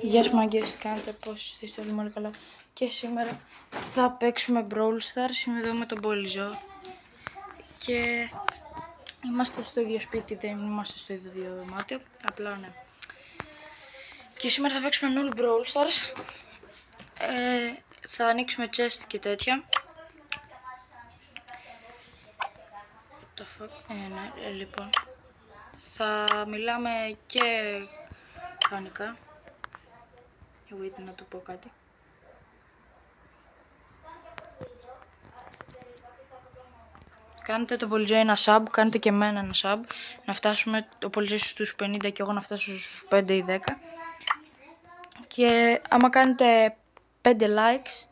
Γεια σας μάγκες, τι κάνετε, πώς είστε όλοι πολύ καλά. Και σήμερα θα παίξουμε Brawl Stars, είμαι εδώ με τον Πολυζό. Και είμαστε στο ίδιο σπίτι, δεν είμαστε στο ίδιο δωμάτιο, απλά ναι. Και σήμερα θα παίξουμε null Brawl Stars. Θα ανοίξουμε chest και τέτοια. Ναι, λοιπόν. Θα μιλάμε και κανονικά. Wait, να του πω κάτι. Κάντε το Πολυζό ένα sub, κάντε και εμένα ένα sub. Να φτάσουμε το Πολυζό στους 50 και εγώ να φτάσω στους 5 ή 10. Και άμα κάνετε 5 likes,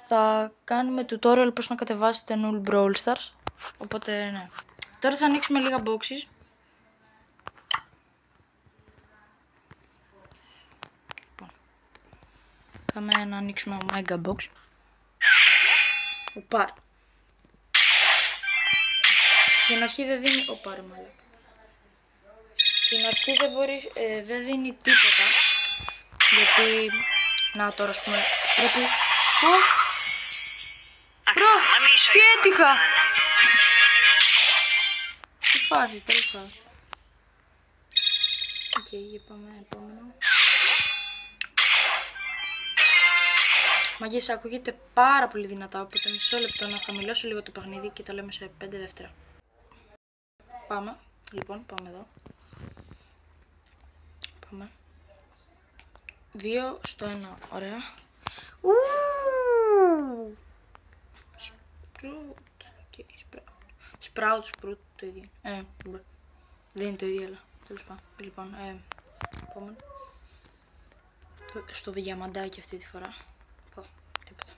θα κάνουμε tutorial πώς να κατεβάσετε null Brawl Stars. Οπότε ναι. Τώρα θα ανοίξουμε λίγα boxes. Πάμε να ανοίξουμε mega box. Οπάρ. Στην αρχή δεν δίνει... Οπάρ μάλλον. Στην αρχή δεν δίνει τίποτα. Γιατί... Να τώρα ας πούμε... Πρέπει... Μπρο! Τι έτυχα! Τι φάση, τέλος πάντων. Οκ, πάμε επόμενο. Μαγκές, ακούγεται πάρα πολύ δυνατά, οπότε μισό λεπτό να χαμηλώσω λίγο το παιχνίδι και τα λέμε σε 5 δεύτερα. Πάμε, λοιπόν, πάμε εδώ. Πάμε. 2 στο 1, ωραία. Sprout, το ίδιο. Δεν είναι το ίδιο, αλλά τέλος πάντων. Λοιπόν, επόμενο. Στο διαμαντάκι αυτή τη φορά. Τίποτα.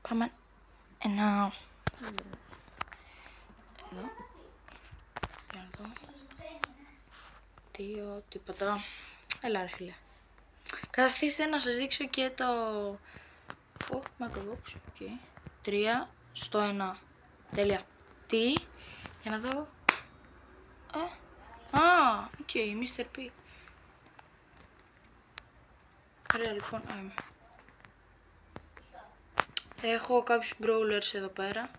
Πάμε. Ένα. Εδώ. Για να δω. 2, τίποτα. Έλα ρε φίλε. Καθίστε να σας δείξω και το... Macbox. 3 στο 1. Τέλεια. Τι. Για να δω. Οκ, Mr. P. Ωραία, λοιπόν. Έχω κάποιους brawlers εδώ πέρα.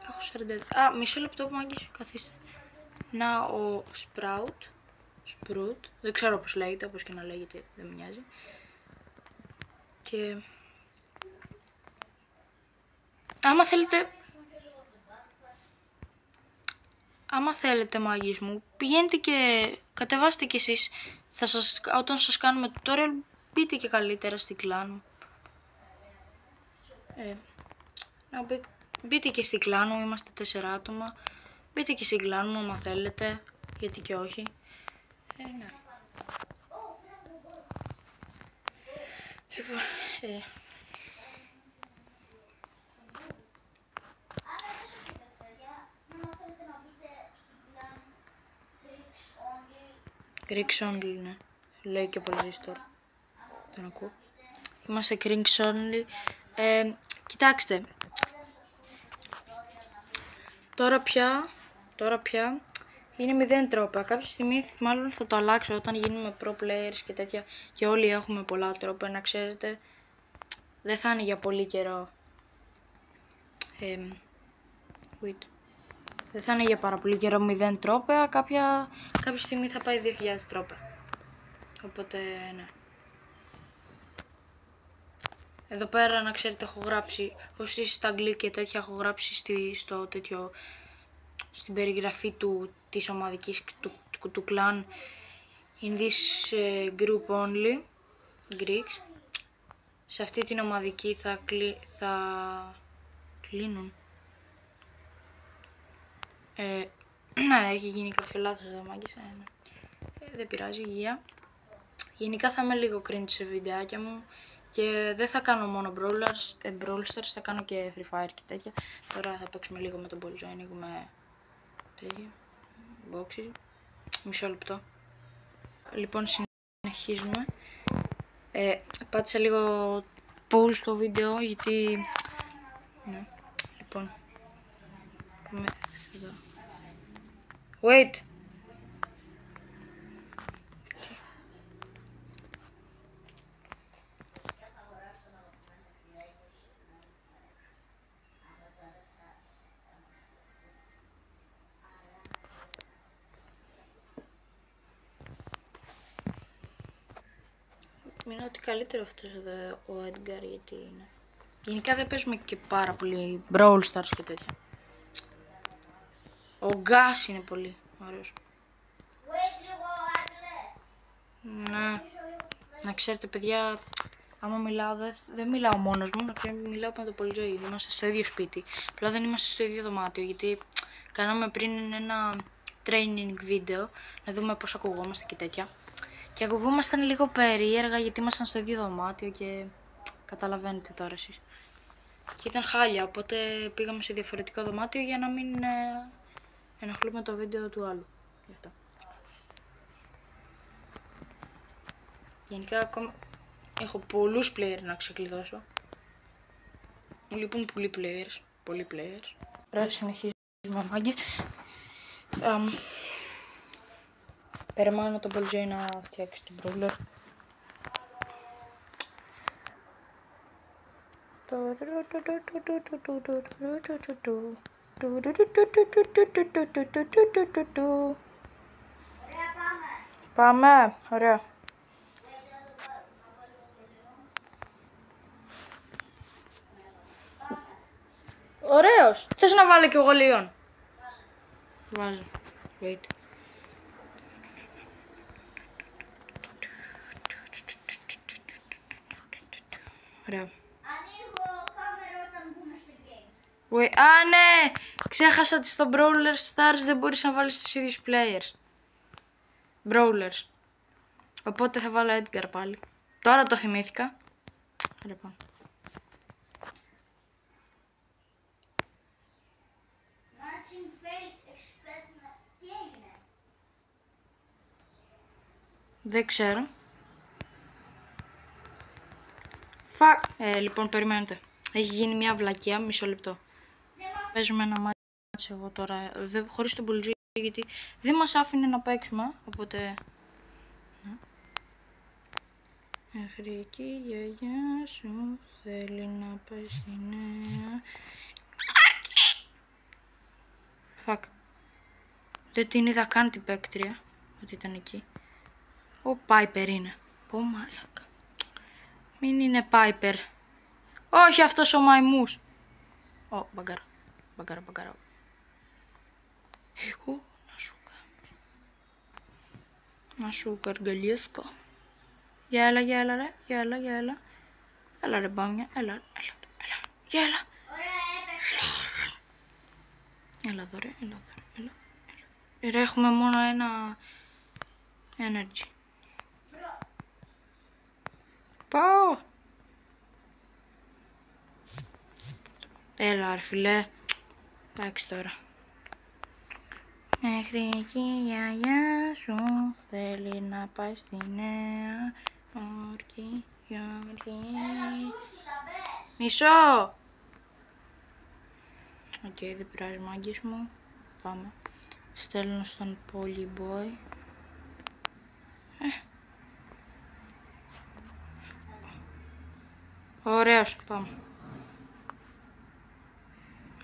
Έχω 40... μισό λεπτό που μάγκες, καθίστε. Να ο Sprout. Δεν ξέρω πώς λέγεται, όπως και να λέγεται, δεν με νοιάζει. Και... Άμα θέλετε μάγκες μου, πηγαίνετε και κατεβάστε κι εσείς. Όταν σας κάνουμε tutorial, μπείτε και καλύτερα στην κλάν μου. Μπείτε και στην κλάν μου, είμαστε 4 άτομα. Μπείτε και στην κλάν μου άμα θέλετε, γιατί και όχι. Ναι. Greeks only, ναι. Λέει και πολύ τώρα. Δεν ακούω. Είμαστε Greeks only. Κοιτάξτε. Τώρα πια είναι 0 τρόπα. Κάποια στιγμή μάλλον θα το αλλάξω όταν γίνουμε pro players και τέτοια και όλοι έχουμε πολλά τρόπα, να ξέρετε. Δεν θα είναι για πολύ καιρό. Δεν θα είναι για πάρα πολύ καιρό 0 τρόπα. Κάποια στιγμή θα πάει 2000 τρόπα. Οπότε ναι. Εδώ πέρα να ξέρετε έχω γράψει, όσοι στα αγγλικά και τέτοια έχω γράψει στην περιγραφή της ομαδικής του clan. In this group only, Greeks. Σε αυτή την ομαδική θα κλείνουν. Ναι, έχει γίνει κάποιο λάθος εδώ μάγκες. Δεν πειράζει, υγεία. Γενικά θα είμαι λίγο cringe σε βιντεάκια μου. Και δεν θα κάνω μόνο Brawl Stars, θα κάνω και Free Fire και τέτοια. Τώρα θα παίξουμε λίγο με τον Πολυζό, ανοίγουμε τέτοια, boxes, μισό λεπτό. Λοιπόν, συνεχίζουμε. Πάτησα λίγο pause στο βίντεο, γιατί... Ναι, λοιπόν, πάμε εδώ. Wait. Είναι ότι καλύτερο αυτός εδώ ο Edgar, γιατί είναι. Γενικά δεν παίζουμε και πάρα πολύ Brawl Stars και τέτοια. Ο Gas είναι πολύ ωραίος. Ναι. Να ξέρετε παιδιά, άμα μιλάω δεν μιλάω μόνος μου, μιλάω με το Πολυτζόι. Είμαστε στο ίδιο σπίτι. Απλά δεν είμαστε στο ίδιο δωμάτιο, γιατί κάναμε πριν ένα training βίντεο να δούμε πώς ακουγόμαστε και τέτοια. Και ακουγόμασταν λίγο περίεργα γιατί ήμασταν στο ίδιο δωμάτιο και καταλαβαίνετε τώρα εσείς. Και ήταν χάλια, οπότε πήγαμε σε διαφορετικό δωμάτιο για να μην ενοχλούμε το βίντεο του άλλου. Γι' αυτό. Γενικά ακόμα έχω πολλούς players να ξεκλειδώσω. Μου λείπουν πολλοί players. Πολλοί players. Ωραία, συνεχίζουμε μάγκες. Περιμένω τον Πολυτζόι να φτιάξει την Brawler. Πάμε, ωραία. Ωραίος. Θες να βάλω κι εγώ Λίον? Βάζω. Wait. Ωραία. Ανοίγω κάμερα όταν μπούμε στο game. Wait. Α, ναι! Ξέχασα ότι στο Brawler Stars δεν μπορείς να βάλεις τους ίδιους players. Brawlers. Οπότε θα βάλω Edgar πάλι. Τώρα το θυμήθηκα. Λοιπόν. Matching failed experiment. Τι έγινε? Δεν ξέρω. Λοιπόν, περιμένετε. Έχει γίνει μια βλακεία, μισό λεπτό. Παίζουμε ένα μάτσο εγώ τώρα, χωρίς τον Πολυτζόι, γιατί δεν μας άφηνε να παίξουμε, οπότε... Μέχρι εκεί η γιαγιά σου θέλει να πάει στη νέα... Φακ. Δεν την είδα καν την παίκτρια, ότι ήταν εκεί. Ο Πάιπερ είναι. Πω μάλακα. Μην είναι Πάιπερ. Όχι αυτός ο μαϊμούς. Ω, μπαγκάρα. Μπαγκάρα. Να σου καργκαλιέσκω. Γεια έλα ρε. Έλα ρε μπάμια. Έλα. Γεια. Ωραία, έπαιξε. Έλα εδώ ρε. Ρε, έχουμε μόνο ένα energy. Πάω. Έλα ρε φιλέ. Εντάξει τώρα. Μέχρι εκεί η γιαγιά σου θέλει να πάει στη νέα όρκη. Μισό. Οκ, δεν πειράζει μάγκες μου. Πάμε. Στέλνω στον Polyboy. Ωραίος, πάμε.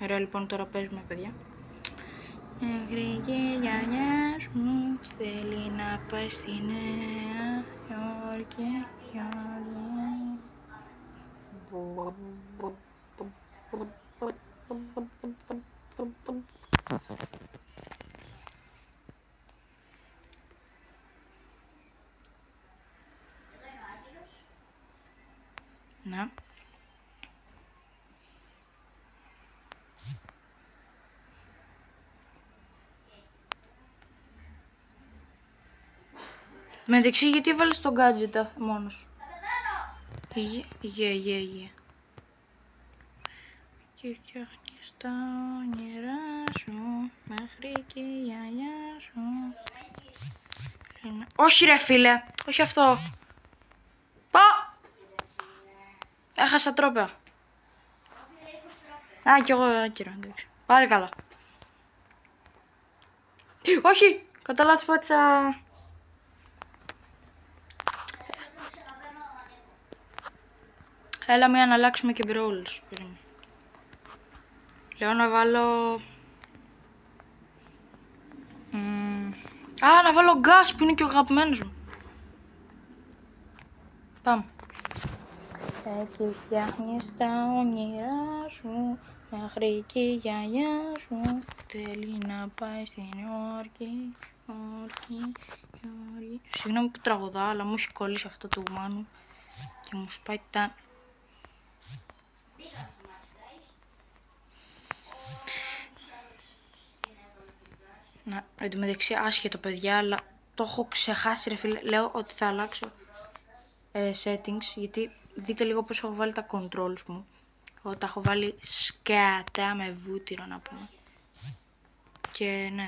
Ωραία, λοιπόν, τώρα παίζουμε, παιδιά. Μέχρι και η γιαγιά σου θέλει να πάει στη Νέα Υόρκη. Να. Μεταξύ, γιατί έβαλες τον gadget μόνος? Γεια. Και φτιάχνεις τα όνειρά σου μέχρι και η γιαγιά σου. Όχι ρε φίλε, όχι αυτό. Πάω! Έχασα τρόπαια. Α, κι εγώ άκυρο, εντάξει. Πάλι καλά. Όχι! Κατά λάθος πάτησα. Έλα μία να αλλάξουμε και brawlers. Περίμενε. Λέω να βάλω... Α, να βάλω gas που είναι και ο αγαπημένος μου. Πάμε. Έτσι φτιάχνεις τα όνειρά σου, μέχρι και η γιαγιά σου θέλει να πάει στην Υόρκη. Συγγνώμη που τραγουδάω, αλλά μου έχει κολλήσει αυτό το Μάνου και μου σπάει τα... Να, εν τω μεταξύ άσχετο παιδιά, αλλά το έχω ξεχάσει ρε φίλε. Λέω ότι θα αλλάξω settings, γιατί δείτε λίγο πως έχω βάλει τα controls μου. Εγώ τα έχω βάλει σκατά με βούτυρο να πούμε. Και ναι.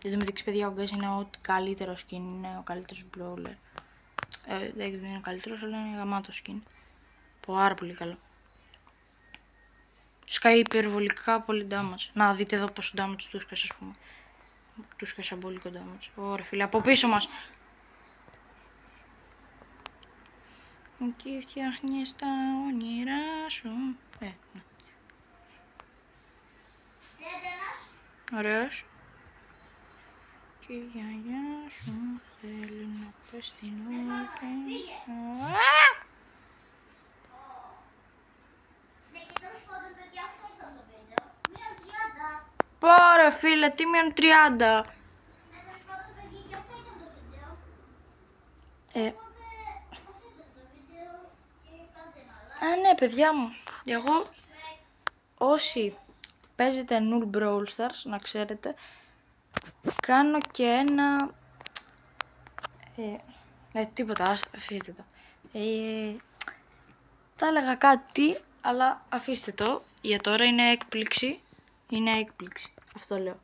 Εν τω μεταξύ παιδιά ο Γκάς είναι ό,τι καλύτερο skin, είναι ο καλύτερος brawler. Δεν είναι ο καλύτερος, αλλά είναι γαμάτο skin. Πάρα πολύ καλό. Σκάει υπερβολικά πολύ damage. Να δείτε εδώ πόσο damage του σκάσα, ας πούμε. Του σκάσα πολύ damage. Ωραία φίλε, από πίσω μας. Εκεί φτιάχνεις τα όνειρά σου. Ναι. Ωραίος. Και η γιαγιά σου θέλει να πας στην Υόρκη. Πάρε φίλε, τι μείον 30. Α, ναι παιδιά μου, εγώ όσοι παίζετε Null Brawl Stars, να ξέρετε, κάνω και ένα... τίποτα, αφήστε το. Θα έλεγα κάτι, αλλά αφήστε το. Για τώρα είναι έκπληξη. Είναι έκπληξη, αυτό λέω.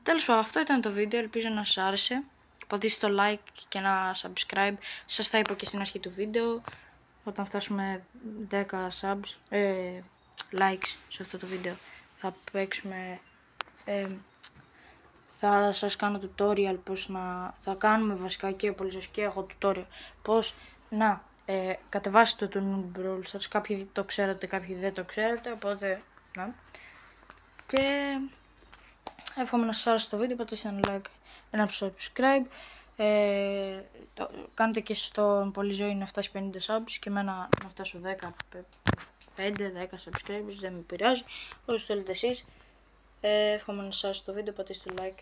Τέλος πάντων, αυτό ήταν το βίντεο, ελπίζω να σας άρεσε. Πατήστε το like και ένα subscribe. Σας τα είπα και στην αρχή του βίντεο. Όταν φτάσουμε 10 subs, likes σε αυτό το βίντεο, θα παίξουμε... θα σας κάνω tutorial πώς να... Θα κάνουμε βασικά και πολύ σας και έχω tutorial πώς να κατεβάσετε το Noob Brawl Stars. Κάποιοι το ξέρετε, κάποιοι δεν το ξέρετε, οπότε να. Και εύχομαι να σας άρεσε το βίντεο, πατήστε ένα like, ένα subscribe. Κάντε και στον Πολυζώη να φτάσει 50 subs και εμένα να φτάσω 5-10 subscribers, δεν με πειράζει, όσο θέλετε εσείς. Εύχομαι να σας άρεσε το βίντεο, πατήστε like,